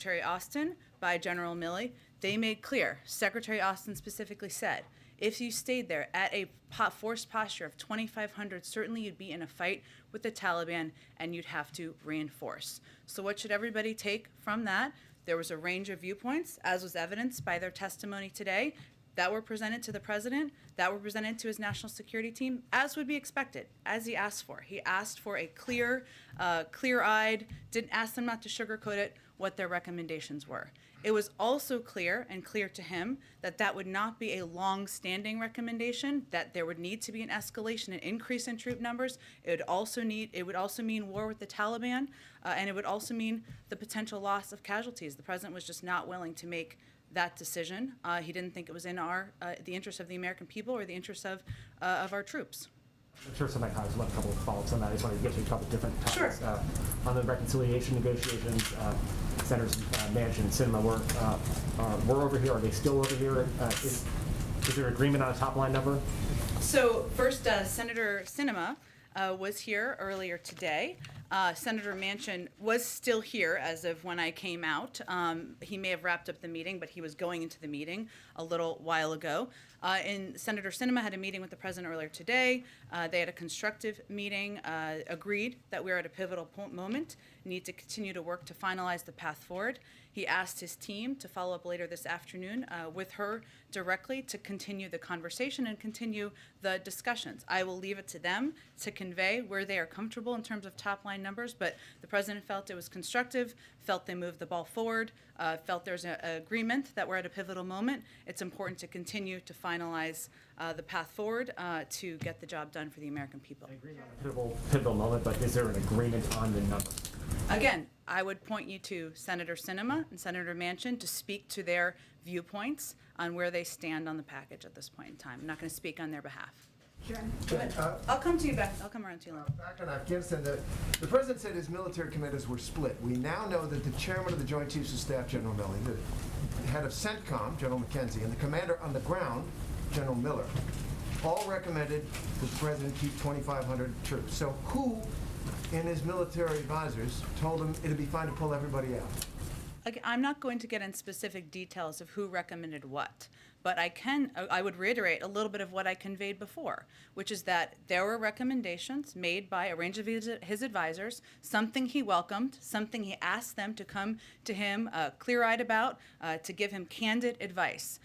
Secretary Austin, by General Milley, they made clear, Secretary Austin specifically said, if you stayed there at a forced posture of 2,500, certainly you'd be in a fight with the Taliban and you'd have to reinforce. So what should everybody take from that? There was a range of viewpoints, as was evidenced by their testimony today, that were presented to the president, that were presented to his national security team, as would be expected, as he asked for. He asked for a clear-eyed, didn't ask them not to sugarcoat it, what their recommendations were. It was also clear to him that that would not be a long-standing recommendation, that there would need to be an escalation, an increase in troop numbers. It would also mean war with the Taliban, and it would also mean the potential loss of casualties. The president was just not willing to make that decision. He didn't think it was in the interest of the American people or the interest of our troops. I'm sure some of my colleagues will have a couple of follow-ups on that. I just wanted to get to a couple of different topics. Sure. On the reconciliation negotiations, Senators Manchin and Sinema were over here. Are they still over here? Is there agreement on a top-line number? So first, Senator Sinema was here earlier today. Senator Manchin was still here as of when I came out. He may have wrapped up the meeting, but he was going into the meeting a little while ago. And Senator Sinema had a meeting with the president earlier today. They had a constructive meeting, agreed that we're at a pivotal moment, need to continue to work to finalize the path forward. He asked his team to follow up later this afternoon with her directly to continue the conversation and continue the discussions. I will leave it to them to convey where they are comfortable in terms of top-line numbers, but the president felt it was constructive, felt they moved the ball forward, felt there's an agreement that we're at a pivotal moment. It's important to continue to finalize the path forward to get the job done for the American people. I agree on a pivotal moment, but is there an agreement on the number? Again, I would point you to Senator Sinema and Senator Manchin to speak to their viewpoints on where they stand on the package at this point in time. I'm not going to speak on their behalf. Jen, I'll come to you back. I'll come around to you later. back on Afghanistan, the president said his military commanders were split. We now know that the chairman of the Joint Chiefs of Staff, General Milley, the head of CENTCOM, General McKenzie, and the commander on the ground, General Miller, all recommended that the president keep 2,500 troops. So who in his military advisors told him it'd be fine to pull everybody out? Again, I'm not going to get in specific details of who recommended what, but I would reiterate a little bit of what I conveyed before, which is that there were recommendations made by a range of his advisors, something he welcomed, something he asked them to come to him clear-eyed about, to give him candid advice.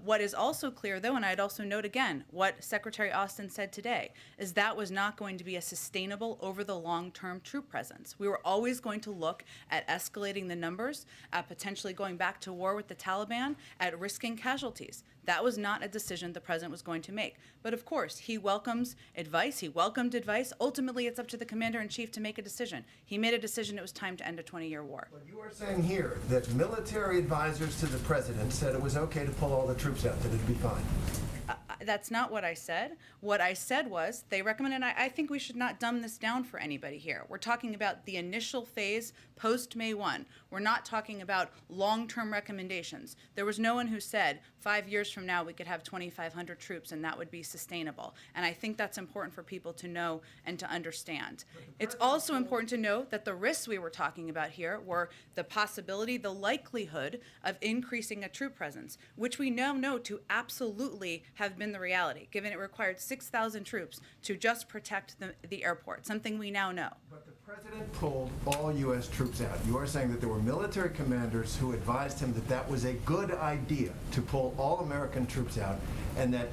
What is also clear, though, and I'd also note again what Secretary Austin said today, is that was not going to be a sustainable over the long-term troop presence. We were always going to look at escalating the numbers, at potentially going back to war with the Taliban, at risking casualties. That was not a decision the president was going to make. But of course, he welcomes advice. He welcomed advice. Ultimately, it's up to the commander-in-chief to make a decision. He made a decision it was time to end a 20-year war. But you are saying here that military advisors to the president said it was okay to pull all the troops out, that it'd be fine. That's not what I said. What I said was they recommended, I think we should not dumb this down for anybody here. We're talking about the initial phase post-May 1. We're not talking about long-term recommendations. There was no one who said 5 years from now we could have 2,500 troops and that would be sustainable. And I think that's important for people to know and to understand. It's also important to know that the risks we were talking about here were the possibility, the likelihood of increasing a troop presence, which we now know to absolutely have been the reality, given it required 6,000 troops to just protect the airport, something we now know. But the president pulled all U.S. troops out. You are saying that there were military commanders who advised him that that was a good idea to pull all American troops out, and that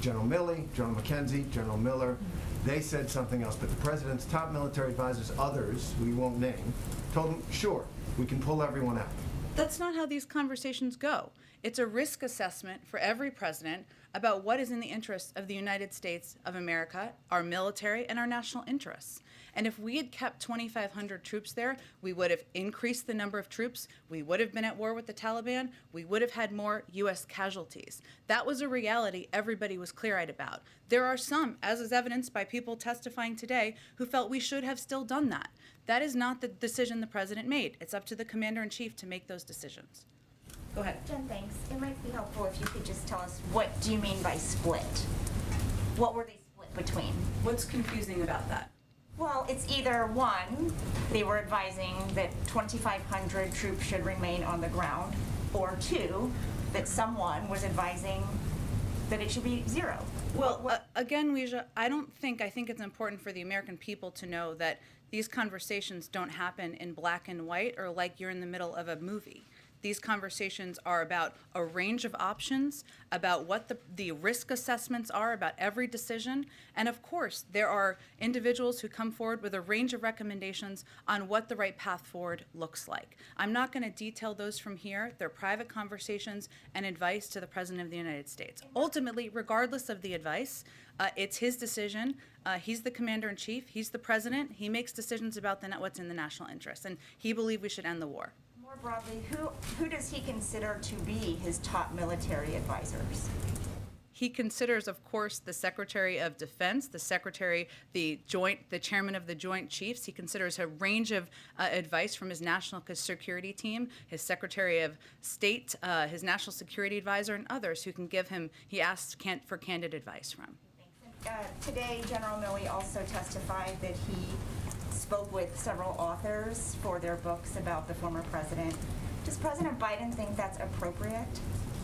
General Milley, General McKenzie, General Miller, they said something else. But the president's top military advisors, others we won't name, told him, sure, we can pull everyone out. That's not how these conversations go. It's a risk assessment for every president about what is in the interests of the United States of America, our military, and our national interests. And if we had kept 2,500 troops there, we would have increased the number of troops, we would have been at war with the Taliban, we would have had more U.S. casualties. That was a reality everybody was clear-eyed about. There are some, as is evidenced by people testifying today, who felt we should have still done that. That is not the decision the president made. It's up to the commander-in-chief to make those decisions. Go ahead. Jen, thanks. It might be helpful if you could just tell us, what do you mean by split? What were they split between? What's confusing about that? Well, it's either one, they were advising that 2,500 troops should remain on the ground, or two, that someone was advising that it should be zero. Well, again, Weijia, I think it's important for the American people to know that these conversations don't happen in black and white or like you're in the middle of a movie. These conversations are about a range of options, about what the risk assessments are about every decision. And of course, there are individuals who come forward with a range of recommendations on what the right path forward looks like. I'm not going to detail those from here. They're private conversations and advice to the President of the United States. Ultimately, regardless of the advice, it's his decision. He's the commander-in-chief. He's the president. He makes decisions about what's in the national interest. And he believed we should end the war. More broadly, who does he consider to be his top military advisors? He considers, of course, the Secretary of Defense, the chairman of the Joint Chiefs. He considers a range of advice from his national security team, his Secretary of State, his national security advisor, and others who can give him, he asks for candid advice from. Today, General Milley also testified that he spoke with several authors for their books about the former president. Does President Biden think that's appropriate?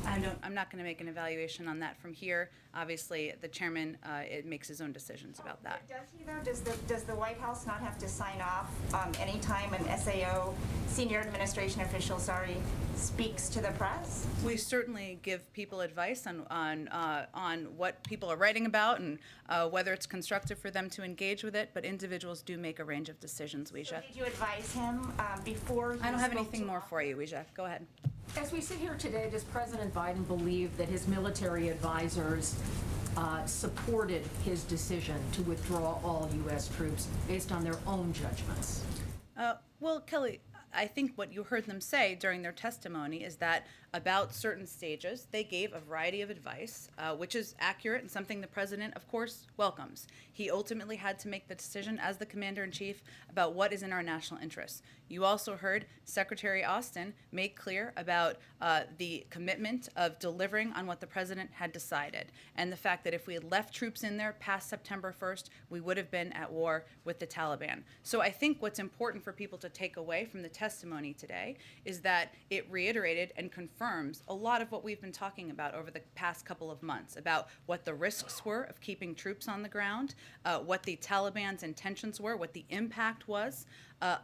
I'm not going to make an evaluation on that from here. Obviously, the chairman makes his own decisions about that. Does he though? Does the White House not have to sign off anytime an SAO, senior administration official, speaks to the press? We certainly give people advice on what people are writing about and whether it's constructive for them to engage with it. But individuals do make a range of decisions. Weijia. So did you advise him before? I don't have anything more for you, Weijia. Go ahead. As we sit here today, does President Biden believe that his military advisors supported his decision to withdraw all U.S. troops based on their own judgments? Well, Kelly, I think what you heard them say during their testimony is that about certain stages, they gave a variety of advice, which is accurate and something the president, of course, welcomes. He ultimately had to make the decision as the commander-in-chief about what is in our national interests. You also heard Secretary Austin make clear about the commitment of delivering on what the president had decided, and the fact that if we had left troops in there past September 1st, we would have been at war with the Taliban. So I think what's important for people to take away from the testimony today is that it reiterated and confirms a lot of what we've been talking about over the past couple of months, about what the risks were of keeping troops on the ground, what the Taliban's intentions were, what the impact was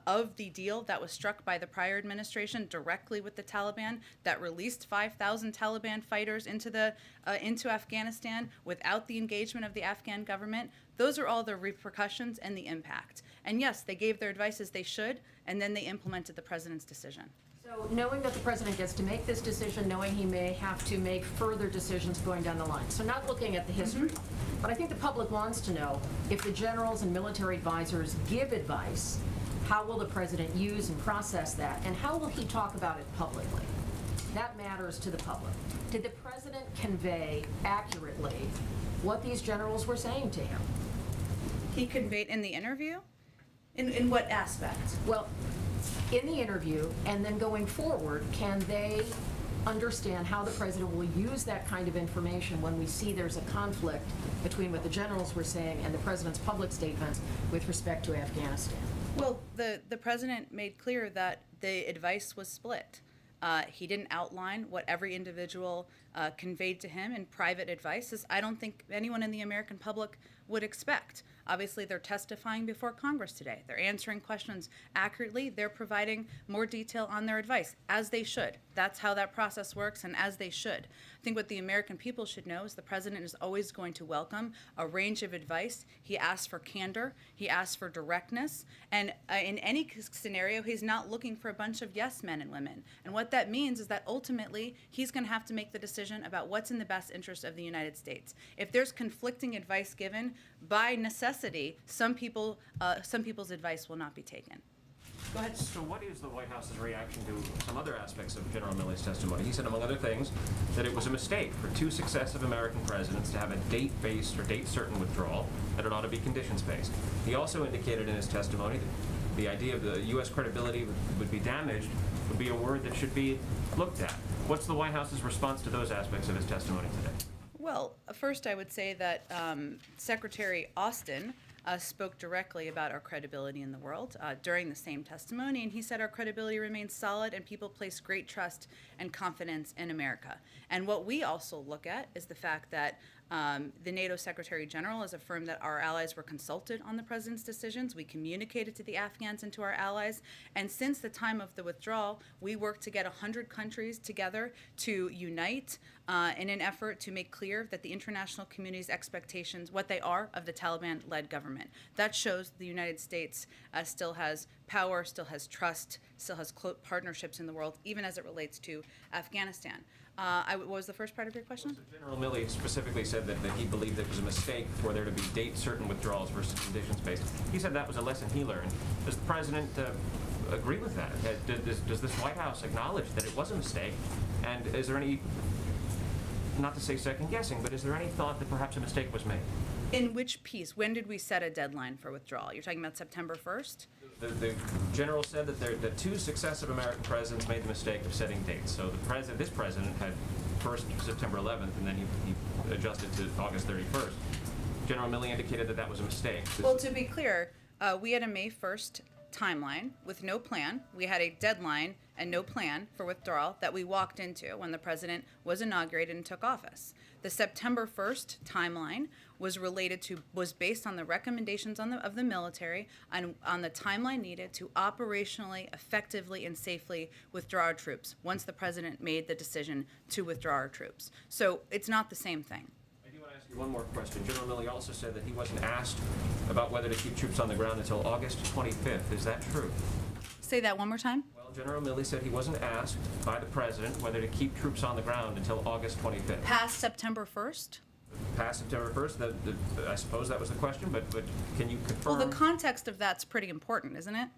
of the deal that was struck by the prior administration directly with the Taliban that released 5,000 Taliban fighters into Afghanistan without the engagement of the Afghan government. Those are all the repercussions and the impact. And yes, they gave their advice as they should, and then they implemented the president's decision. So knowing that the president gets to make this decision, knowing he may have to make further decisions going down the line. So not looking at the history, but I think the public wants to know if the generals and military advisors give advice, how will the president use and process that, and how will he talk about it publicly? That matters to the public. Did the president convey accurately what these generals were saying to him? He conveyed in the interview? In what aspect? Well, in the interview, and then going forward, can they understand how the president will use that kind of information when we see there's a conflict between what the generals were saying and the president's public statements with respect to Afghanistan? Well, the president made clear that the advice was split. He didn't outline what every individual conveyed to him in private advice, as I don't think anyone in the American public would expect. Obviously, they're testifying before Congress today. They're answering questions accurately. They're providing more detail on their advice, as they should. That's how that process works, and as they should. I think what the American people should know is the president is always going to welcome a range of advice. He asks for candor. He asks for directness. And in any scenario, he's not looking for a bunch of yes men and women. And what that means is that ultimately, he's going to have to make the decision about what's in the best interest of the United States. If there's conflicting advice given, by necessity, some people's advice will not be taken. Go ahead. So what is the White House's reaction to some other aspects of General Milley's testimony? He said, among other things, that it was a mistake for two successive American presidents to have a date-based or date-certain withdrawal, that it ought to be conditions-based. He also indicated in his testimony that the idea of the U.S. credibility would be damaged would be a word that should be looked at. What's the White House's response to those aspects of his testimony today? Well, first I would say that Secretary Austin spoke directly about our credibility in the world during the same testimony, and he said our credibility remains solid and people place great trust and confidence in America. And what we also look at is the fact that the NATO Secretary General has affirmed that our allies were consulted on the president's decisions. We communicated to the Afghans and to our allies. And since the time of the withdrawal, we worked to get 100 countries together to unite in an effort to make clear that the international community's expectations, what they are of the Taliban-led government. That shows the United States still has power, still has trust, still has partnerships in the world, even as it relates to Afghanistan. What was the first part of your question? So General Milley specifically said that he believed it was a mistake for there to be date-certain withdrawals versus conditions-based. He said that was a lesson he learned. Does the president agree with that? Does this White House acknowledge that it was a mistake? And is there any, not to say second-guessing, but is there any thought that perhaps a mistake was made? In which piece? When did we set a deadline for withdrawal? You're talking about September 1st? The general said that the two successive American presidents made the mistake of setting dates. So this president had first September 11th, and then he adjusted to August 31st. General Milley indicated that that was a mistake. Well, to be clear, we had a May 1st timeline with no plan. We had a deadline and no plan for withdrawal that we walked into when the president was inaugurated and took office. The September 1st timeline was based on the recommendations of the military and on the timeline needed to operationally, effectively, and safely withdraw our troops once the president made the decision to withdraw our troops. So it's not the same thing. I do want to ask you one more question. General Milley also said that he wasn't asked about whether to keep troops on the ground until August 25th. Is that true? Say that one more time. Well, General Milley said he wasn't asked by the president whether to keep troops on the ground until August 25th. Past September 1st? Past September 1st, I suppose that was the question, but can you confirm? Well, the context of that's pretty important, isn't it?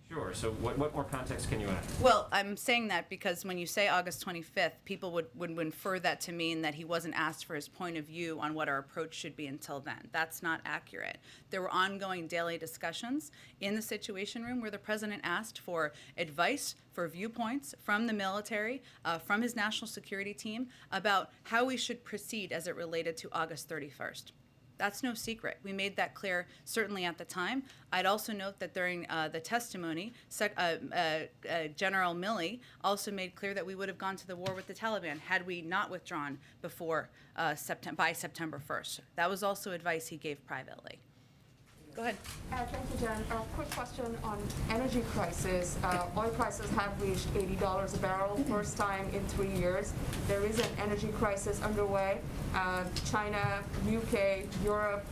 Sure. So what more context can you add? Well, I'm saying that because when you say August 25th, people would infer that to mean that he wasn't asked for his point of view on what our approach should be until then. That's not accurate. There were ongoing daily discussions in the Situation Room where the president asked for advice, for viewpoints from the military, from his national security team about how we should proceed as it related to August 31st. That's no secret. We made that clear, certainly at the time. I'd also note that during the testimony, General Milley also made clear that we would have gone to the war with the Taliban had we not withdrawn before by September 1st. That was also advice he gave privately. Go ahead. Thank you, Jen. Quick question on energy prices. Oil prices have reached $80 a barrel, first time in 3 years. There is an energy crisis underway. China, UK, Europe.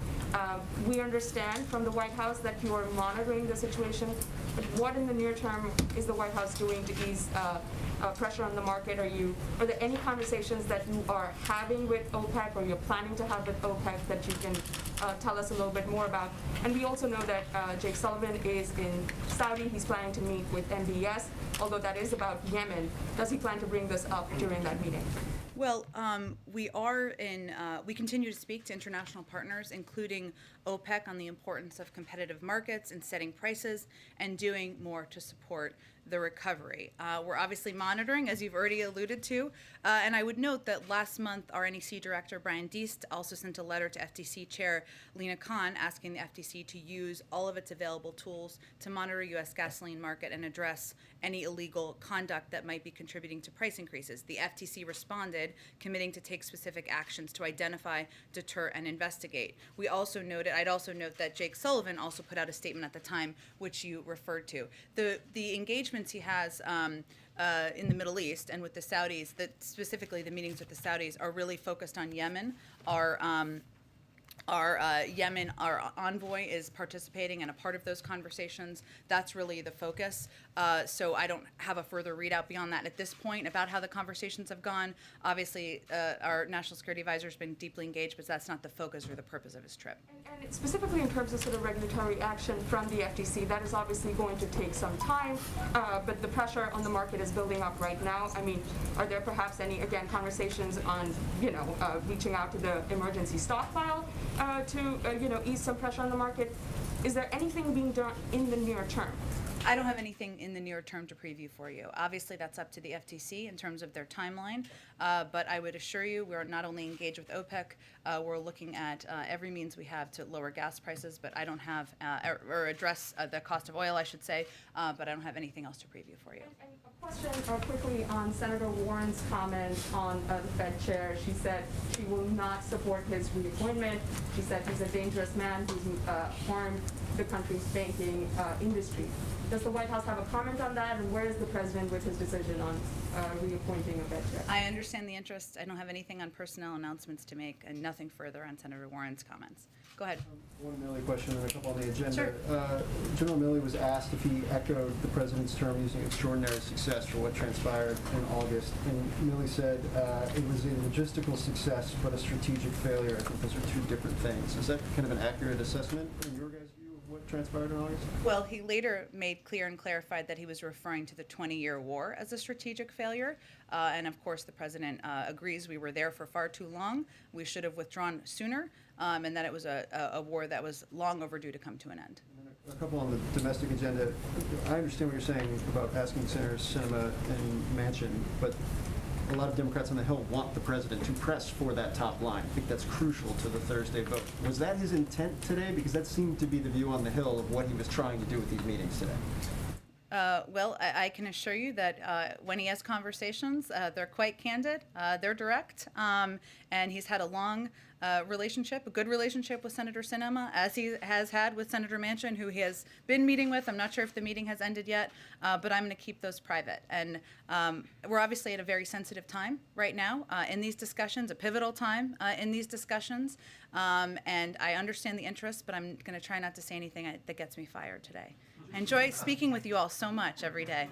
We understand from the White House that you are monitoring the situation, but what in the near term is the White House doing to ease pressure on the market? Are there any conversations that you are having with OPEC or you're planning to have with OPEC that you can tell us a little bit more about? And we also know that Jake Sullivan is in Saudi. He's planning to meet with MBS, although that is about Yemen. Does he plan to bring this up during that meeting? Well, we continue to speak to international partners, including OPEC, on the importance of competitive markets and setting prices and doing more to support the recovery. We're obviously monitoring, as you've already alluded to, and I would note that last month our NEC director, Brian Deist, also sent a letter to FTC Chair Lena Khan asking the FTC to use all of its available tools to monitor U.S. gasoline market and address any illegal conduct that might be contributing to price increases. The FTC responded, committing to take specific actions to identify, deter, and investigate. I'd also note that Jake Sullivan also put out a statement at the time, which you referred to. The engagements he has in the Middle East and with the Saudis, that specifically the meetings with the Saudis, are really focused on Yemen. Our envoy is participating and a part of those conversations. That's really the focus. So I don't have a further readout beyond that at this point about how the conversations have gone. Obviously, our national security advisor has been deeply engaged, but that's not the focus or the purpose of his trip. And specifically in terms of sort of regulatory action from the FTC, that is obviously going to take some time, but the pressure on the market is building up right now. I mean, are there perhaps any, again, conversations on, reaching out to the emergency stockpile to, ease some pressure on the market? Is there anything being done in the near term I don't have anything in the near term to preview for you. Obviously, that's up to the FTC in terms of their timeline, but I would assure you we're not only engaged with OPEC, we're looking at every means we have to lower gas prices, but I don't have, or address the cost of oil, I should say, but I don't have anything else to preview for you. And a question quickly on Senator Warren's comment on the Fed chair. She said she will not support his reappointment. She said he's a dangerous man who's harmed the country's banking industry. Does the White House have a comment on that, and where is the president with his decision on reappointing a Fed chair? I understand the interest. I don't have anything on personnel announcements to make, and nothing further on Senator Warren's comments. Go ahead. One Milley question and a couple on the agenda. Sure. General Milley was asked if he echoed the president's term using extraordinary success for what transpired in August. And Milley said it was a logistical success but a strategic failure. I think those are two different things. Is that kind of an accurate assessment in your guys' view of what transpired in August? Well, he later made clear and clarified that he was referring to the 20-year war as a strategic failure. And of course, the president agrees we were there for far too long. We should have withdrawn sooner, and that it was a war that was long overdue to come to an end. And then a couple on the domestic agenda. I understand what you're saying about asking Senators Sinema and Manchin, but a lot of Democrats on the Hill want the president to press for that top line. I think that's crucial to the Thursday vote. Was that his intent today? Because that seemed to be the view on the Hill of what he was trying to do with these meetings today. Well, I can assure you that when he has conversations, they're quite candid, they're direct, and he's had a long relationship, a good relationship with Senator Sinema, as he has had with Senator Manchin, who he has been meeting with. I'm not sure if the meeting has ended yet, but I'm going to keep those private. And we're obviously at a very sensitive time right now in these discussions, a pivotal time in these discussions, and I understand the interest, but I'm going to try not to say anything that gets me fired today. I enjoy speaking with you all so much every day.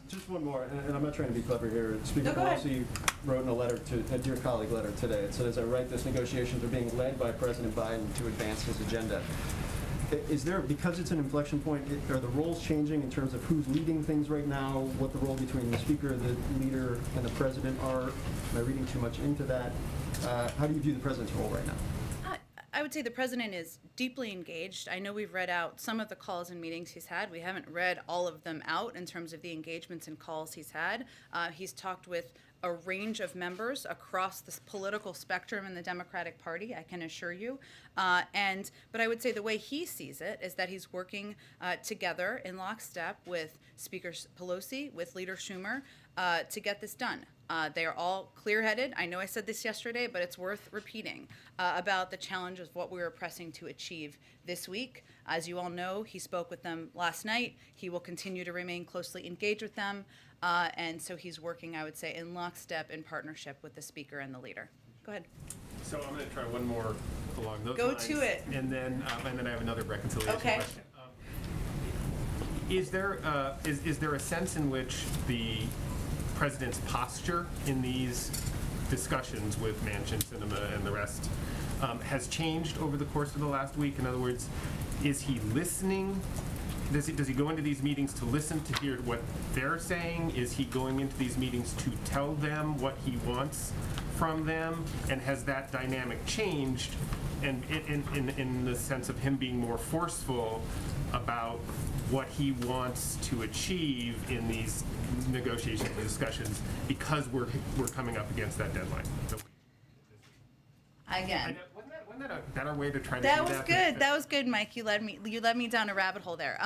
Just one more, and I'm not trying to be clever here. Speaker No, go ahead. Pelosi wrote in a dear colleague letter today. It said, as I write this, negotiations are being led by President Biden to advance his agenda. Is there, because it's an inflection point, are the roles changing in terms of who's leading things right now, what the role between the speaker, the leader, and the president are? Am I reading too much into that? How do you view the president's role right now? I would say the president is deeply engaged. I know we've read out some of the calls and meetings he's had. We haven't read all of them out in terms of the engagements and calls he's had. He's talked with a range of members across the political spectrum in the Democratic Party, I can assure you. But I would say the way he sees it is that he's working together in lockstep with Speaker Pelosi, with Leader Schumer, to get this done. They are all clear-headed. I know I said this yesterday, but it's worth repeating about the challenge of what we were pressing to achieve this week. As you all know, he spoke with them last night. He will continue to remain closely engaged with them. And so he's working, I would say, in lockstep in partnership with the speaker and the leader. Go ahead. So I'm going to try one more along those Go lines. to it. And then I have another reconciliation Okay. question. Is there a sense in which the president's posture in these discussions with Manchin, Sinema, and the rest has changed over the course of the last week? In other words, is he listening? Does he go into these meetings to listen to hear what they're saying? Is he going into these meetings to tell them what he wants from them? And has that dynamic changed? And in the sense of him being more forceful about what he wants to achieve in these negotiations and discussions because we're coming up against that deadline. So, Again. wasn't that a better way to try to That do was that? good. That was good, Mike. You led me down a rabbit hole there.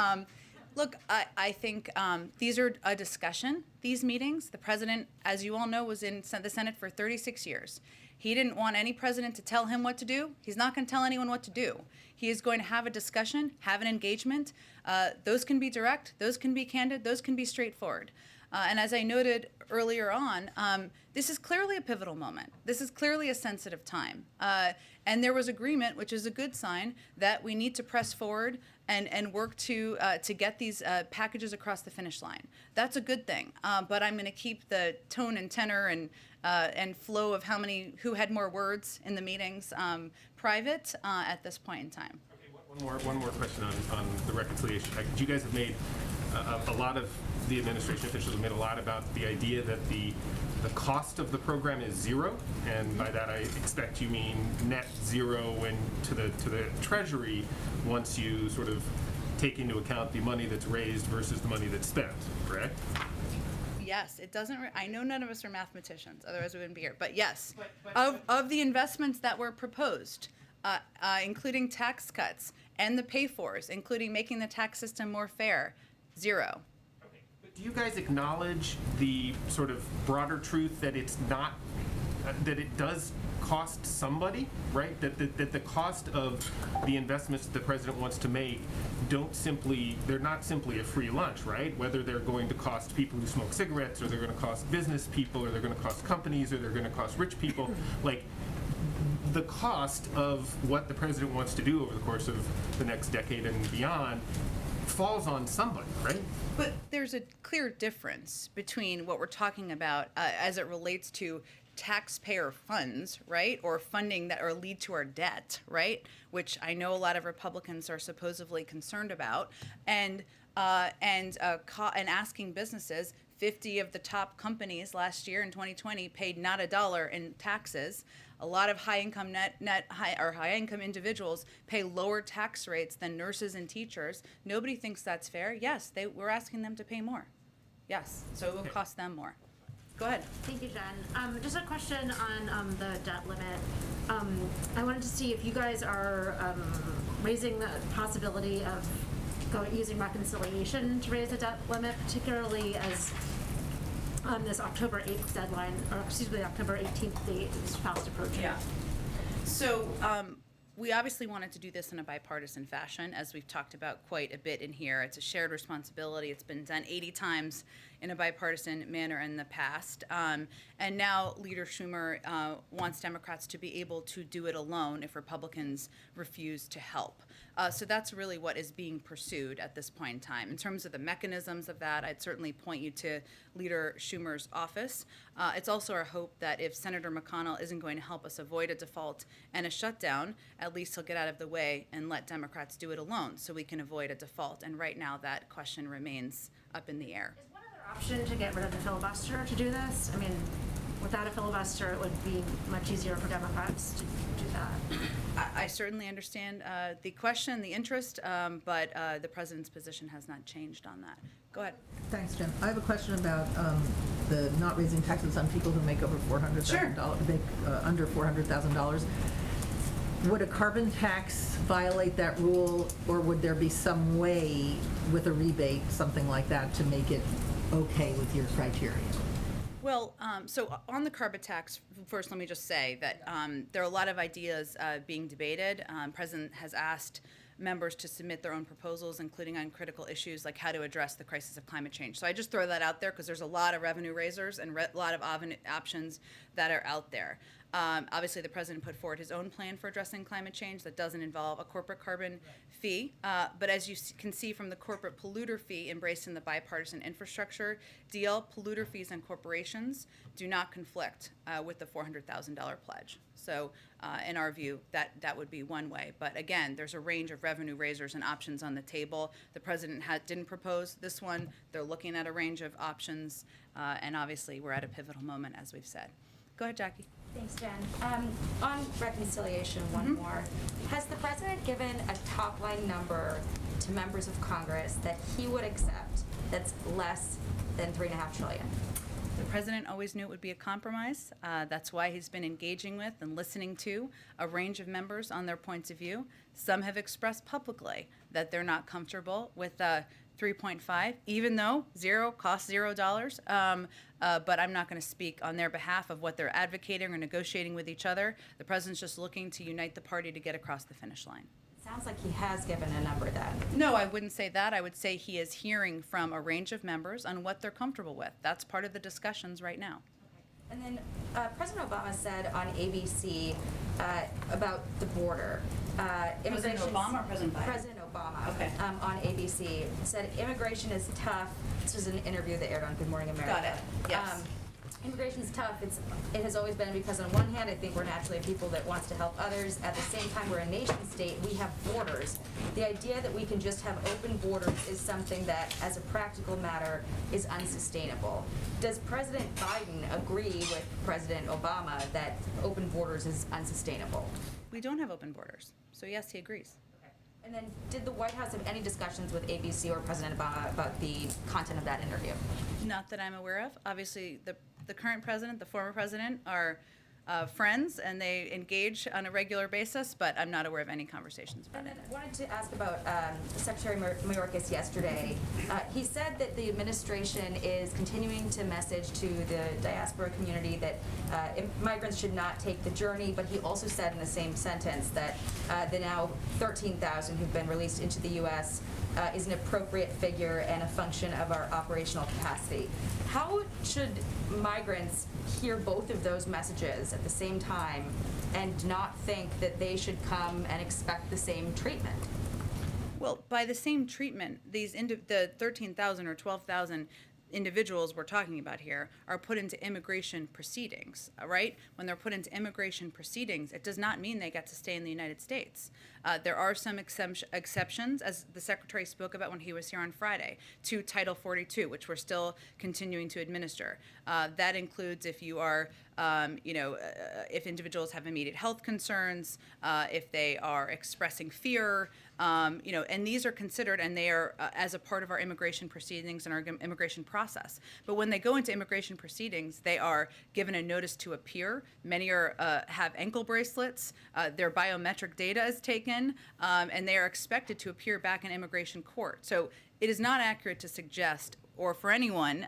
Look, I think these are a discussion, these meetings. The president, as you all know, was in the Senate for 36 years. He didn't want any president to tell him what to do. He's not going to tell anyone what to do. He is going to have a discussion, have an engagement. Those can be direct, those can be candid, those can be straightforward. And as I noted earlier on, this is clearly a pivotal moment. This is clearly a sensitive time. And there was agreement, which is a good sign, that we need to press forward and work to get these packages across the finish line. That's a good thing. But I'm going to keep the tone and tenor and flow of who had more words in the meetings private at this point in time. Okay, one more question on the reconciliation package. You guys have made a lot of the administration officials have made a lot about the idea that the cost of the program is zero, and by that I expect you mean net zero to the Treasury once you sort of take into account the money that's raised versus the money that's spent, correct? Yes, it doesn't, I know none of us are mathematicians, otherwise we wouldn't be here, but yes. Of the investments that were proposed, including tax cuts and the pay-fors, including making the tax system more fair, zero. But do you guys acknowledge the sort of broader truth that it's not, that it does cost somebody, right? That the cost of the investments that the president wants to make they're not simply a free lunch, right? Whether they're going to cost people who smoke cigarettes, or they're going to cost business people, or they're going to cost companies, or they're going to cost rich people. Like, the cost of what the president wants to do over the course of the next decade and beyond falls on somebody, right? But there's a clear difference between what we're talking about as it relates to taxpayer funds, right, or funding that or lead to our debt, right, which I know a lot of Republicans are supposedly concerned about, and asking businesses. 50 of the top companies last year in 2020 paid not $1 in taxes. A lot of high-income high-income individuals pay lower tax rates than nurses and teachers. Nobody thinks that's fair. Yes, we're asking them to pay more. Yes, so it will cost them more. Go ahead. Thank you, Jen. Just a question on the debt limit. I wanted to see if you guys are raising the possibility of using reconciliation to raise the debt limit, particularly as this October 8th deadline, or excuse me, the October 18th date is fast approaching. Yeah. So we obviously wanted to do this in a bipartisan fashion, as we've talked about quite a bit in here. It's a shared responsibility. It's been done 80 times in a bipartisan manner in the past. And now Leader Schumer wants Democrats to be able to do it alone if Republicans refuse to help. So that's really what is being pursued at this point in time. In terms of the mechanisms of that, I'd certainly point you to Leader Schumer's office. It's also our hope that if Senator McConnell isn't going to help us avoid a default and a shutdown, at least he'll get out of the way and let Democrats do it alone so we can avoid a default. And right now that question remains up in the air. Is one other option to get rid of the filibuster to do this? I mean, without a filibuster, it would be much easier for Democrats to do that. I certainly understand the question, the interest, but the president's position has not changed on that. Go ahead. Thanks, Jen. I have a question about the not raising taxes on people who make over $400,000, make under $400,000. Would a carbon tax violate that rule, or would there be some way with a rebate, something like that, to make it okay with your criteria? Well, so on the carbon tax, first let me just say that there are a lot of ideas being debated. President has asked members to submit their own proposals, including on critical issues like how to address the crisis of climate change. So I just throw that out there because there's a lot of revenue raisers and a lot of options that are out there. Obviously, the president put forward his own plan for addressing climate change that doesn't involve a corporate carbon fee. But as you can see from the corporate polluter fee embraced in the bipartisan infrastructure deal, polluter fees on corporations do not conflict with the $400,000 pledge. So in our view, that would be one way. But again, there's a range of revenue raisers and options on the table. The president didn't propose this one. They're looking at a range of options. And obviously, we're at a pivotal moment, as we've said. Go ahead, Jackie. Thanks, Jen. On reconciliation, one more. Has the president given a top-line number to members of Congress that he would accept that's less than $3.5 trillion? The president always knew it would be a compromise. That's why he's been engaging with and listening to a range of members on their points of view. Some have expressed publicly that they're not comfortable with 3.5, even though zero costs $0. But I'm not going to speak on their behalf of what they're advocating or negotiating with each other. The president's just looking to unite the party to get across the finish line. Sounds like he has given a number then. No, I wouldn't say that. I would say he is hearing from a range of members on what they're comfortable with. That's part of the discussions right now. Okay. And then President Obama said on ABC about the border. President Obama or President Biden? President Obama. Okay. On ABC said immigration is tough. This was an interview that aired on Good Morning America. Got it. Yes. Immigration is tough. It has always been because on one hand, I think we're naturally a people that wants to help others. At the same time, we're a nation state. We have borders. The idea that we can just have open borders is something that, as a practical matter, is unsustainable. Does President Biden agree with President Obama that open borders is unsustainable? We don't have open borders. So yes, he agrees. And then, did the White House have any discussions with ABC or President Obama about the content of that interview? Not that I'm aware of. Obviously, the current president, the former president are friends, and they engage on a regular basis, but I'm not aware of any conversations about And it. then I wanted to ask about Secretary Mayorkas yesterday. He said that the administration is continuing to message to the diaspora community that migrants should not take the journey, but he also said in the same sentence that the now 13,000 who've been released into the U.S. Is an appropriate figure and a function of our operational capacity. How should migrants hear both of those messages at the same time and not think that they should come and expect the same treatment? Well, by the same treatment, the 13,000 or 12,000 individuals we're talking about here are put into immigration proceedings, right? When they're put into immigration proceedings, it does not mean they get to stay in the United States. There are some exceptions, as the Secretary spoke about when he was here on Friday, to Title 42, which we're still continuing to administer. That includes if you are, if individuals have immediate health concerns, if they are expressing fear, and these are considered, and they are as a part of our immigration proceedings and our immigration process. But when they go into immigration proceedings, they are given a notice to appear. Many are have ankle bracelets. Their biometric data is taken, and they are expected to appear back in immigration court. So it is not accurate to suggest, or for anyone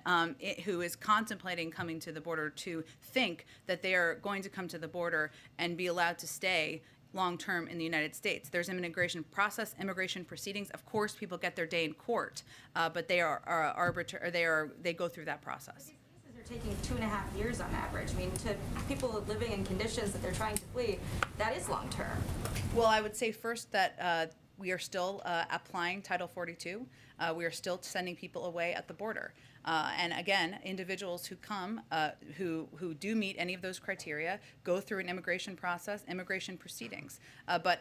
who is contemplating coming to the border, to think that they are going to come to the border and be allowed to stay long-term in the United States. There's an immigration process, immigration proceedings. Of course, people get their day in court, but they are arbitrary. They go through that process. They're taking 2.5 years on average. I mean, to people living in conditions that they're trying to flee, that is long-term. Well, I would say first that we are still applying Title 42. We are still sending people away at the border. And again, individuals who come, who do meet any of those criteria, go through an immigration process, immigration proceedings. But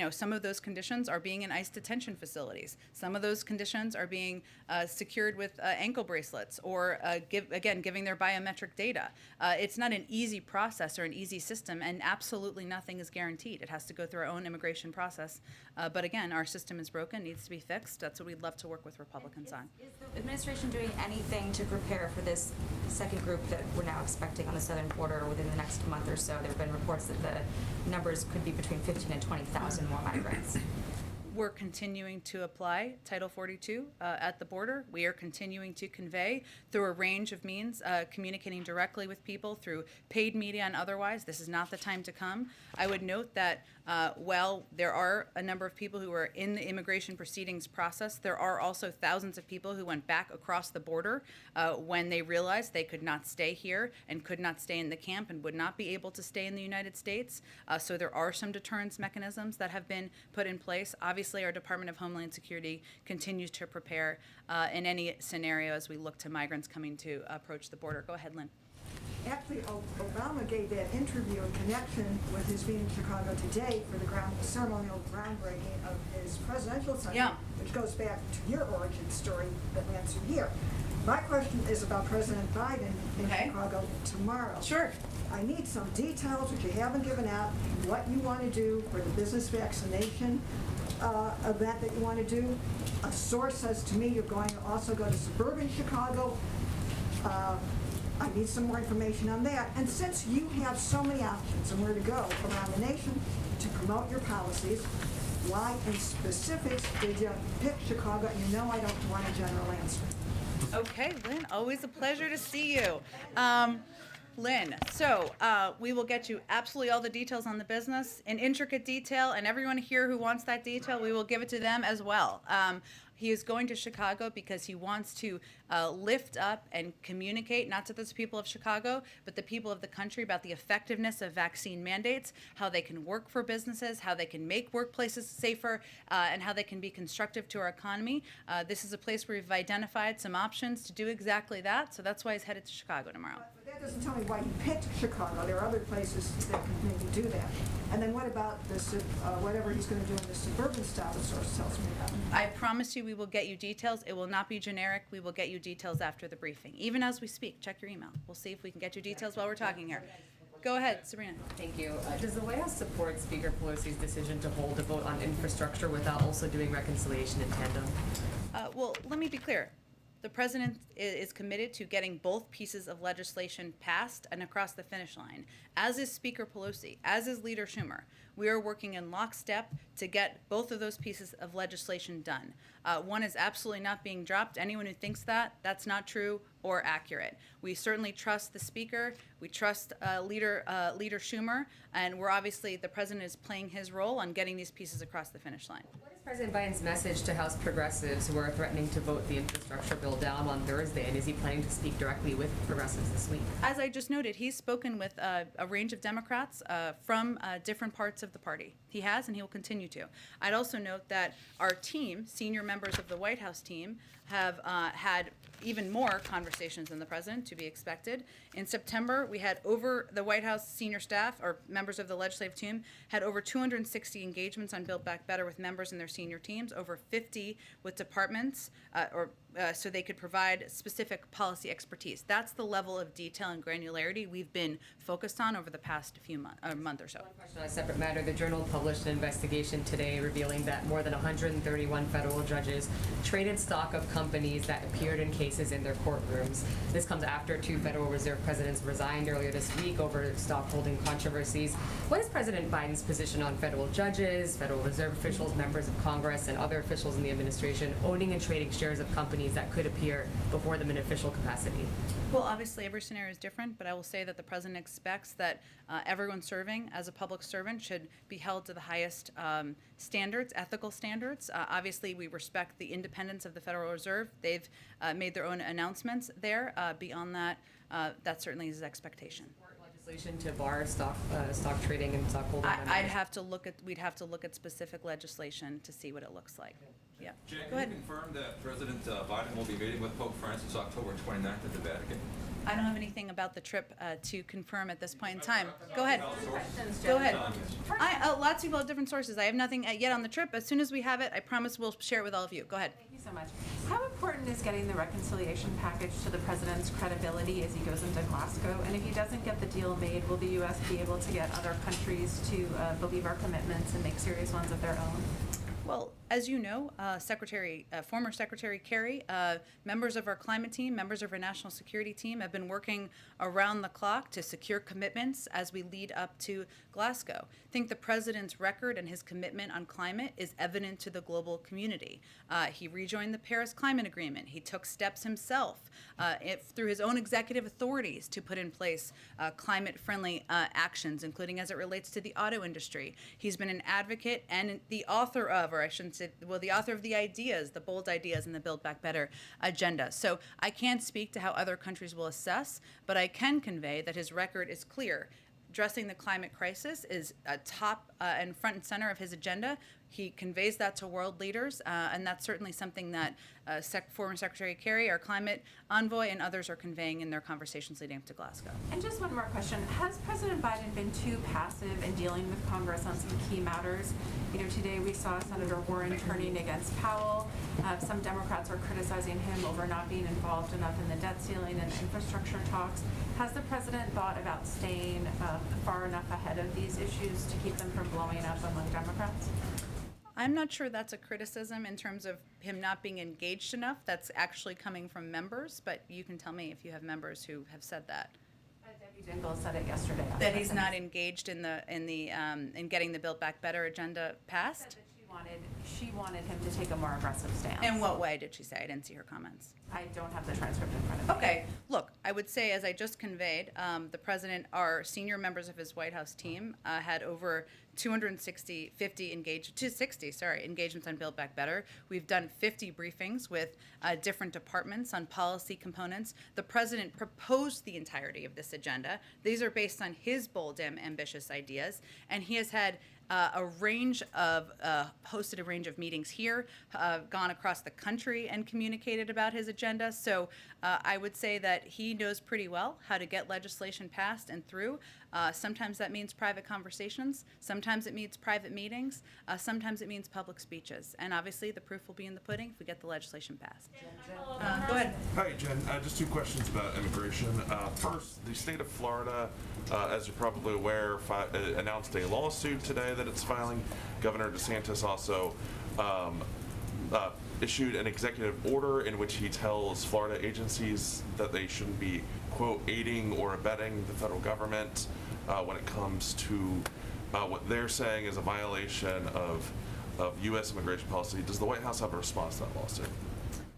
some of those conditions are being in ICE detention facilities. Some of those conditions are being secured with ankle bracelets, or giving their biometric data. It's not an easy process or an easy system, and absolutely nothing is guaranteed. It has to go through our own immigration process. But again, our system is broken, needs to be fixed. That's what we'd love to work with Republicans on. Is the administration doing anything to prepare for this second group that we're now expecting on the southern border within the next month or so? There have been reports that the numbers could be between 15 and 20,000 more migrants. We're continuing to apply Title 42 at the border. We are continuing to convey through a range of means, communicating directly with people through paid media and otherwise. This is not the time to come. I would note that while there are a number of people who are in the immigration proceedings process, there are also thousands of people who went back across the border when they realized they could not stay here and could not stay in the camp and would not be able to stay in the United States. So there are some deterrence mechanisms that have been put in place. Obviously, our Department of Homeland Security continues to prepare in any scenario as we look to migrants coming to approach the border. Go ahead, Lynn. Actually, Obama gave that interview in connection with his being in Chicago today for the ceremonial groundbreaking of his presidential son, which goes back to your origin story that lands you here. My question is about President Biden in Chicago tomorrow. Sure. I need some details, which you haven't given out, what you want to do for the business vaccination event that you want to do. A source says to me you're going to also go to suburban Chicago. I need some more information on that. And since you have so many options and where to go around the nation to promote your policies, why in specifics did you pick Chicago? And you know I don't want a general answer. Okay, Lynn, always a pleasure to see you. Lynn, so we will get you absolutely all the details on the business in intricate detail, and everyone here who wants that detail, we will give it to them as well. He is going to Chicago because he wants to lift up and communicate, not to the people of Chicago, but the people of the country, about the effectiveness of vaccine mandates, how they can work for businesses, how they can make workplaces safer, and how they can be constructive to our economy. This is a place where we've identified some options to do exactly that, so that's why he's headed to Chicago tomorrow. But that doesn't tell me why he picked Chicago. There are other places that can maybe do that. And then what about this, whatever he's going to do in the suburban style, the source tells me about? I promise you we will get you details. It will not be generic. We will get you details after the briefing. Even as we speak, check your email. We'll see if we can get you details while we're talking here. Go ahead, Sabrina. Thank you. Does the White House support Speaker Pelosi's decision to hold a vote on infrastructure without also doing reconciliation in tandem? Well, let me be clear. The president is committed to getting both pieces of legislation passed and across the finish line, as is Speaker Pelosi, as is Leader Schumer. We are working in lockstep to get both of those pieces of legislation done. One is absolutely not being dropped. Anyone who thinks that's not true or accurate. We certainly trust the Speaker. We trust Leader Schumer, and we're obviously, the president is playing his role on getting these pieces across the finish line. What is President Biden's message to House progressives who are threatening to vote the infrastructure bill down on Thursday, and is he planning to speak directly with progressives this week? As I just noted, he's spoken with a range of Democrats from different parts of the party. He has, and he will continue to. I'd also note that our team, senior members of the White House team, have had even more conversations than the president, to be expected. In September, we had the White House senior staff, or members of the legislative team, had over 260 engagements on Build Back Better with members in their senior teams, over 50 with departments, so they could provide specific policy expertise. That's the level of detail and granularity we've been focused on over the past month or so. One question on a separate matter. The Journal published an investigation today revealing that more than 131 federal judges traded stock of companies that appeared in cases in their courtrooms. This comes after 2 Federal Reserve presidents resigned earlier this week over stock holding controversies. What is President Biden's position on federal judges, Federal Reserve officials, members of Congress, and other officials in the administration owning and trading shares of companies that could appear before them in official capacity? Well, obviously, every scenario is different, but I will say that the president expects that everyone serving as a public servant should be held to the highest standards, ethical standards. Obviously, we respect the independence of the Federal Reserve. They've made their own announcements there. Beyond that, that certainly is his expectation. Legislation to bar stock trading and stock holding? We'd have to look at specific legislation to see what it looks like. Yeah. Jen, Go can ahead. you confirm that President Biden will be meeting with Pope Francis October 29th at the Vatican? I don't have anything about the trip to confirm at this point in time. Go ahead. Go ahead. Lots of people have different sources. I have nothing yet on the trip. As soon as we have it, I promise we'll share it with all of you. Go ahead. Thank you so much. How important is getting the reconciliation package to the president's credibility as he goes into Glasgow? And if he doesn't get the deal made, will the U.S. be able to get other countries to believe our commitments and make serious ones of their own? Well, as you know, former Secretary Kerry, members of our climate team, members of our national security team have been working around the clock to secure commitments as we lead up to Glasgow. I think the president's record and his commitment on climate is evident to the global community. He rejoined the Paris Climate Agreement. He took steps himself through his own executive authorities to put in place climate-friendly actions, including as it relates to the auto industry. He's been an advocate and the author of, or I shouldn't say, the author of the ideas, the bold ideas in the Build Back Better agenda. So I can't speak to how other countries will assess, but I can convey that his record is clear. Addressing the climate crisis is top and front and center of his agenda. He conveys that to world leaders, and that's certainly something that former Secretary Kerry, our climate envoy, and others are conveying in their conversations leading up to Glasgow. And just one more question. Has President Biden been too passive in dealing with Congress on some key matters? You know, today we saw Senator Warren turning against Powell. Some Democrats are criticizing him over not being involved enough in the debt ceiling and infrastructure talks. Has the president thought about staying far enough ahead of these issues to keep them from blowing up among Democrats? I'm not sure that's a criticism in terms of him not being engaged enough. That's actually coming from members, but you can tell me if you have members who have said that. Debbie Dingell said it yesterday. That he's not engaged in getting the Build Back Better agenda passed. Said that she wanted him to take a more aggressive stance. In what way did she say? I didn't see her comments. I don't have the transcript in front of me. Okay, look, I would say, as I just conveyed, the president, our senior members of his White House team had over 260 engagements on Build Back Better. We've done 50 briefings with different departments on policy components. The president proposed the entirety of this agenda. These are based on his bold and ambitious ideas, and he has had hosted a range of meetings here, gone across the country and communicated about his agenda. So I would say that he knows pretty well how to get legislation passed and through. Sometimes that means private conversations. Sometimes it means private meetings. Sometimes it means public speeches. And obviously, the proof will be in the pudding if we get the legislation passed. Go ahead. Hi, Jen. Just two questions about immigration. First, the state of Florida, as you're probably aware, announced a lawsuit today that it's filing. Governor DeSantis also issued an executive order in which he tells Florida agencies that they shouldn't be, quote, aiding or abetting the federal government when it comes to what they're saying is a violation of U.S. immigration policy. Does the White House have a response to that lawsuit?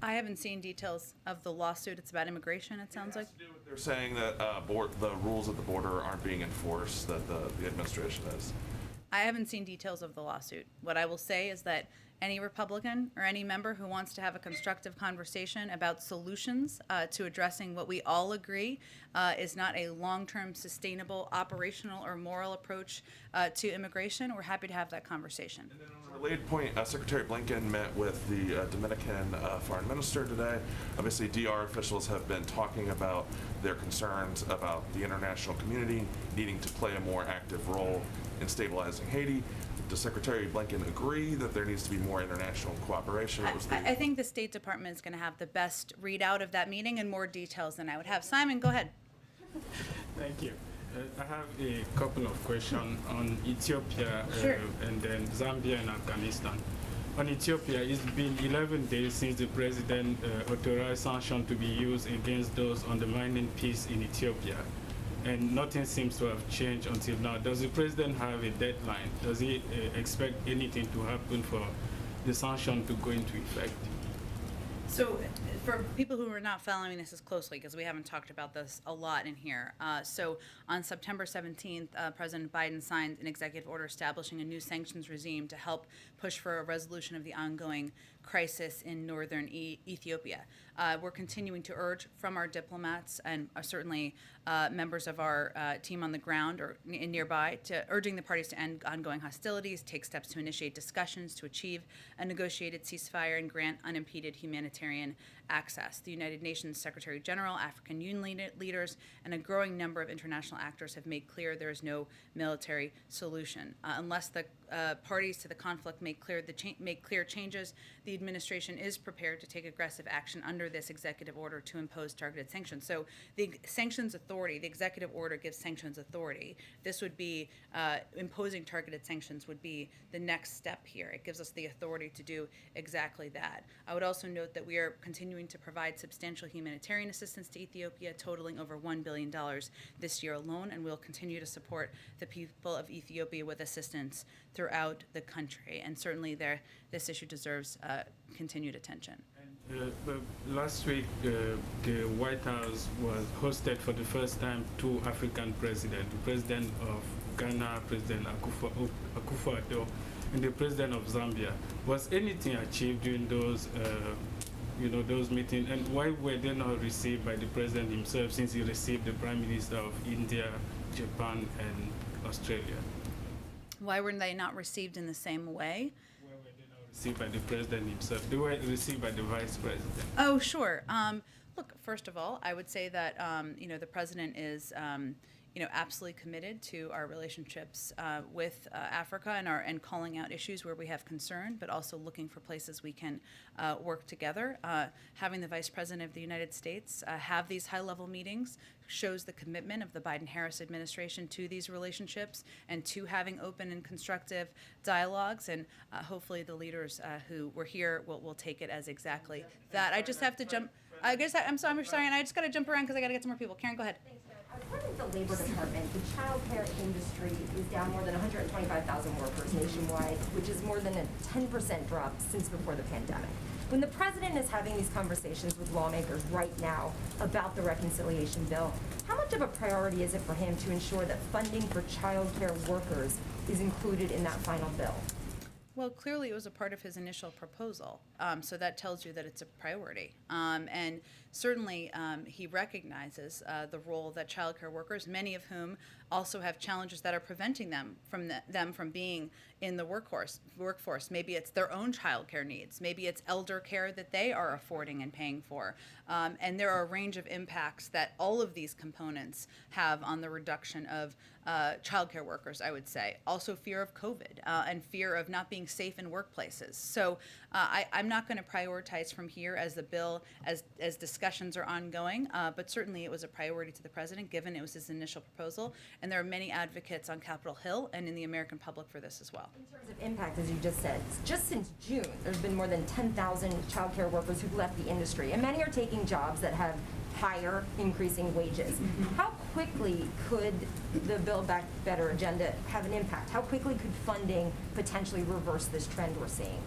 I haven't seen details of the lawsuit. It's about immigration, it sounds like. They're saying that the rules at the border aren't being enforced, that the administration is. I haven't seen details of the lawsuit. What I will say is that any Republican or any member who wants to have a constructive conversation about solutions to addressing what we all agree is not a long-term, sustainable, operational, or moral approach to immigration, we're happy to have that conversation. And then on a related point, Secretary Blinken met with the Dominican foreign minister today. Obviously, DR officials have been talking about their concerns about the international community needing to play a more active role in stabilizing Haiti. Does Secretary Blinken agree that there needs to be more international cooperation? I think the State Department is going to have the best readout of that meeting and more details than I would have. Simon, go ahead. Thank you. I have a couple of questions on Ethiopia and then Zambia and Afghanistan. On Ethiopia, it's been 11 days since the president authorized sanctions to be used against those undermining peace in Ethiopia. And nothing seems to have changed until now. Does the president have a deadline? Does he expect anything to happen for the sanction to go into effect? So for people who are not following this as closely, because we haven't talked about this a lot in here, so on September 17th, President Biden signed an executive order establishing a new sanctions regime to help push for a resolution of the ongoing crisis in northern Ethiopia. We're continuing to urge from our diplomats and certainly members of our team on the ground or nearby to urging the parties to end ongoing hostilities, take steps to initiate discussions to achieve a negotiated ceasefire and grant unimpeded humanitarian access. The United Nations Secretary General, African Union leaders, and a growing number of international actors have made clear there is no military solution. Unless the parties to the conflict make clear changes, the administration is prepared to take aggressive action under this executive order to impose targeted sanctions. So the sanctions authority, the executive order gives sanctions authority. This would be imposing targeted sanctions would be the next step here. It gives us the authority to do exactly that. I would also note that we are continuing to provide substantial humanitarian assistance to Ethiopia, totaling over $1 billion this year alone, and we'll continue to support the people of Ethiopia with assistance throughout the country. And certainly this issue deserves continued attention. Last week, the White House was hosted for the first time two African presidents, the president of Ghana, President Akufo-Addo, and the president of Zambia. Was anything achieved during those meetings, and why were they not received by the president himself, since he received the prime minister of India, Japan, and Australia? Why were they not received in the same way? Why were they not received by the president himself? They were received by the vice president. Oh, sure. Look, first of all, I would say that the president is absolutely committed to our relationships with Africa and calling out issues where we have concern, but also looking for places we can work together. Having the Vice President of the United States have these high-level meetings shows the commitment of the Biden-Harris administration to these relationships and to having open and constructive dialogues. And hopefully the leaders who were here will take it as exactly that. I just have to jump. I'm sorry, and I just got to jump around because I got to get some more people. Karen, go ahead. According to the Labor Department, the child care industry is down more than 125,000 workers nationwide, which is more than a 10% drop since before the pandemic. When the president is having these conversations with lawmakers right now about the reconciliation bill, how much of a priority is it for him to ensure that funding for child care workers is included in that final bill? Well, clearly it was a part of his initial proposal, so that tells you that it's a priority. And certainly he recognizes the role that childcare workers, many of whom also have challenges that are preventing them from being in the workforce. Maybe it's their own childcare needs. Maybe it's elder care that they are affording and paying for. And there are a range of impacts that all of these components have on the reduction of childcare workers, I would say. Also fear of COVID and fear of not being safe in workplaces. So I'm not going to prioritize from here as the bill, as discussions are ongoing, but certainly it was a priority to the president given it was his initial proposal. And there are many advocates on Capitol Hill and in the American public for this as well. In terms of impact, as you just said, just since June, there's been more than 10,000 childcare workers who've left the industry, and many are taking jobs that have higher increasing wages. How quickly could the Build Back Better agenda have an impact? How quickly could funding potentially reverse this trend we're seeing?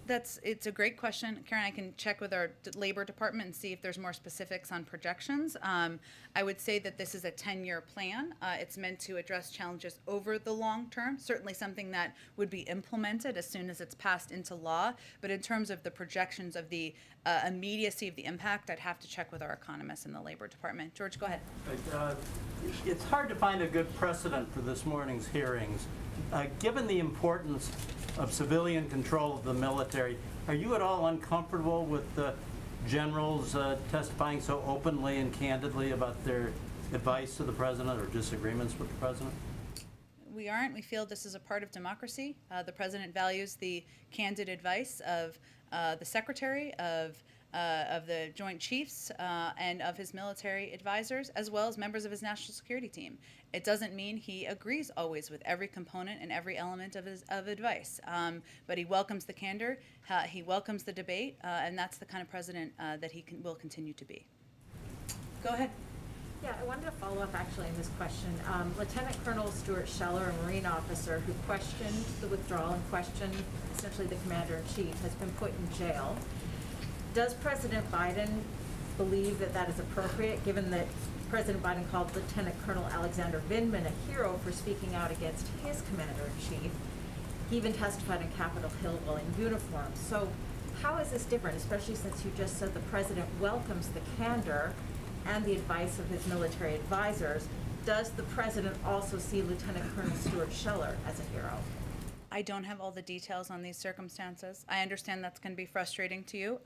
It's a great question, Karen. I can check with our labor department and see if there's more specifics on projections. I would say that this is a 10-year plan. It's meant to address challenges over the long term, certainly something that would be implemented as soon as it's passed into law. But in terms of the projections of the immediacy of the impact, I'd have to check with our economists in the labor department. George, go ahead. It's hard to find a good precedent for this morning's hearings. Given the importance of civilian control of the military, are you at all uncomfortable with the generals testifying so openly and candidly about their advice to the president or disagreements with the president? We aren't. We feel this is a part of democracy. The president values the candid advice of the secretary, of the Joint Chiefs, and of his military advisors, as well as members of his national security team. It doesn't mean he agrees always with every component and every element of his advice, but he welcomes the candor, he welcomes the debate, and that's the kind of president that he will continue to be. Go ahead. Yeah, I wanted to follow up actually on this question. Lieutenant Colonel Stuart Scheller, a Marine officer who questioned the withdrawal and questioned essentially the commander-in-chief, has been put in jail. Does President Biden believe that that is appropriate, given that President Biden called Lieutenant Colonel Alexander Vindman a hero for speaking out against his commander-in-chief? He even testified on Capitol Hill while in uniform. So how is this different, especially since you just said the president welcomes the candor and the advice of his military advisors? Does the president also see Lieutenant Colonel Stuart Scheller as a hero? I don't have all the details on these circumstances. I understand that's going to be frustrating to you,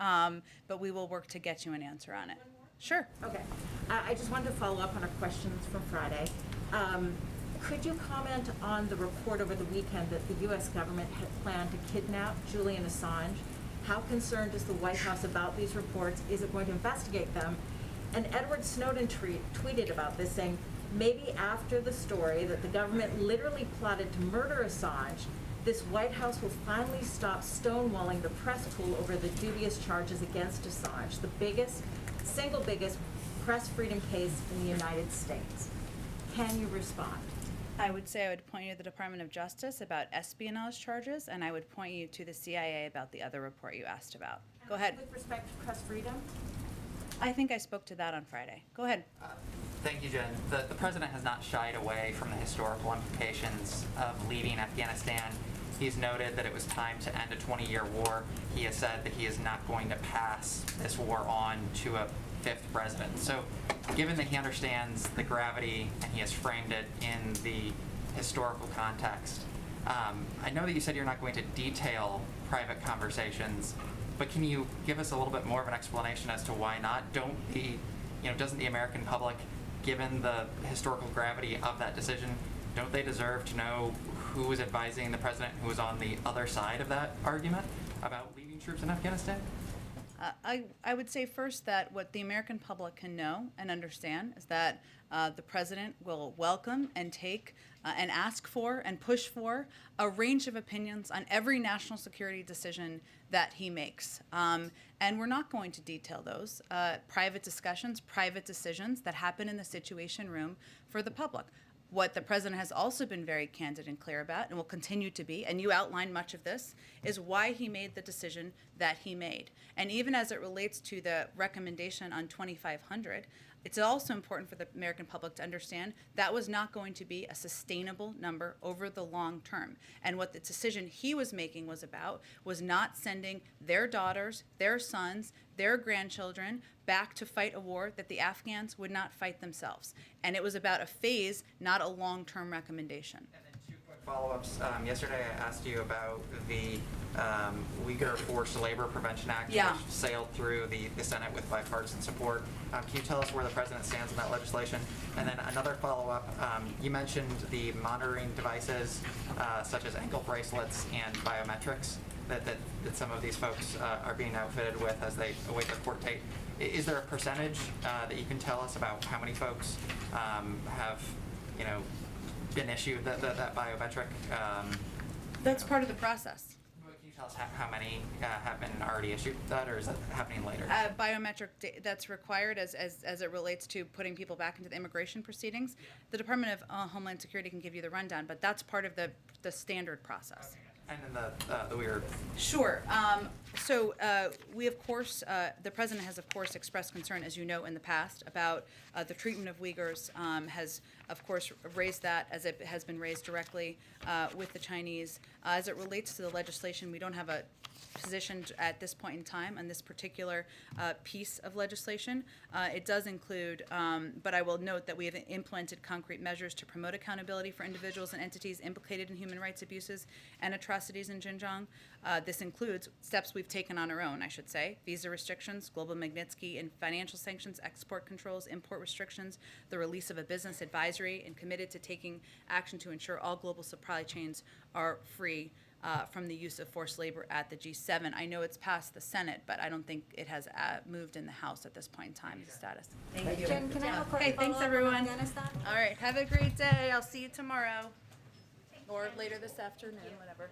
but we will work to get you an answer on it. Sure. Okay. I just wanted to follow up on our questions from Friday. Could you comment on the report over the weekend that the U.S. government had planned to kidnap Julian Assange? How concerned is the White House about these reports? Is it going to investigate them? And Edward Snowden tweeted about this, saying, maybe after the story that the government literally plotted to murder Assange, this White House will finally stop stonewalling the press pool over the dubious charges against Assange, the single biggest press freedom case in the United States. Can you respond? I would say I would point you to the Department of Justice about espionage charges, and I would point you to the CIA about the other report you asked about. Go ahead. With respect to press freedom? I think I spoke to that on Friday. Go ahead. Thank you, Jen. The president has not shied away from the historical implications of leaving Afghanistan. He's noted that it was time to end a 20-year war. He has said that he is not going to pass this war on to a fifth president. So given that he understands the gravity and he has framed it in the historical context, I know that you said you're not going to detail private conversations, but can you give us a little bit more of an explanation as to why not? Doesn't the American public, given the historical gravity of that decision, don't they deserve to know who was advising the president, who was on the other side of that argument about leaving troops in Afghanistan? I would say first that what the American public can know and understand is that the president will welcome and take and ask for and push for a range of opinions on every national security decision that he makes. And we're not going to detail those private discussions, private decisions that happen in the Situation Room for the public. What the president has also been very candid and clear about, and will continue to be, and you outlined much of this, is why he made the decision that he made. And even as it relates to the recommendation on 2,500, It's also important for the American public to understand that was not going to be a sustainable number over the long term. And what the decision he was making was about was not sending their daughters, their sons, their grandchildren back to fight a war that the Afghans would not fight themselves. And it was about a phase, not a long-term recommendation. Follow-ups. Yesterday I asked you about the Uyghur Forced Labor Prevention Act, Yeah. which sailed through the Senate with bipartisan support. Can you tell us where the president stands in that legislation? And then another follow-up, you mentioned the monitoring devices such as ankle bracelets and biometrics that some of these folks are being outfitted with as they await their court date. Is there a percentage that you can tell us about how many folks have, been issued that biometric? That's part of the process. Can you tell us how many have been already issued that, or is that happening later? Biometric that's required as it relates to putting people back into the immigration proceedings. The Department of Homeland Security can give you the rundown, but that's part of the standard process. And then the weird. Sure. So we, of course, the president has, of course, expressed concern, as you know, in the past about the treatment of Uyghurs, has, of course, raised that as it has been raised directly with the Chinese. As it relates to the legislation, we don't have a position at this point in time on this particular piece of legislation. It does include, but I will note that we have implemented concrete measures to promote accountability for individuals and entities implicated in human rights abuses and atrocities in Xinjiang. This includes steps we've taken on our own, I should say: visa restrictions, global Magnitsky and financial sanctions, export controls, import restrictions, the release of a business advisory, and committed to taking action to ensure all global supply chains are free from the use of forced labor at the G7. I know it's passed the Senate, but I don't think it has moved in the House at this point in time, the status. Thank you. Jen, can I have a quick Okay, thanks follow-up on everyone. Afghanistan? All right, have a great day. I'll see you tomorrow. Or later this afternoon, whatever.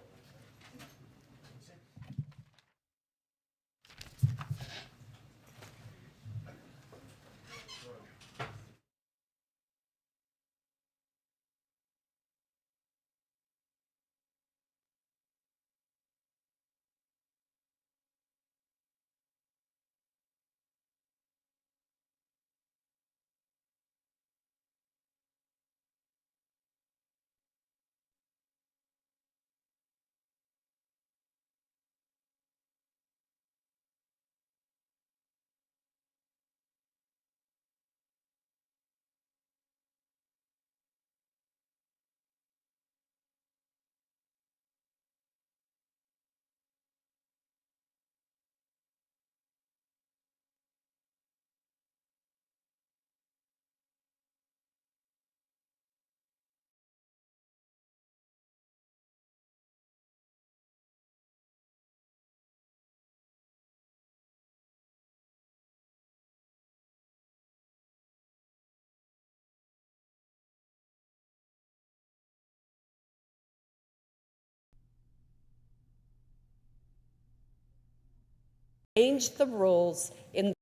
Change the rules in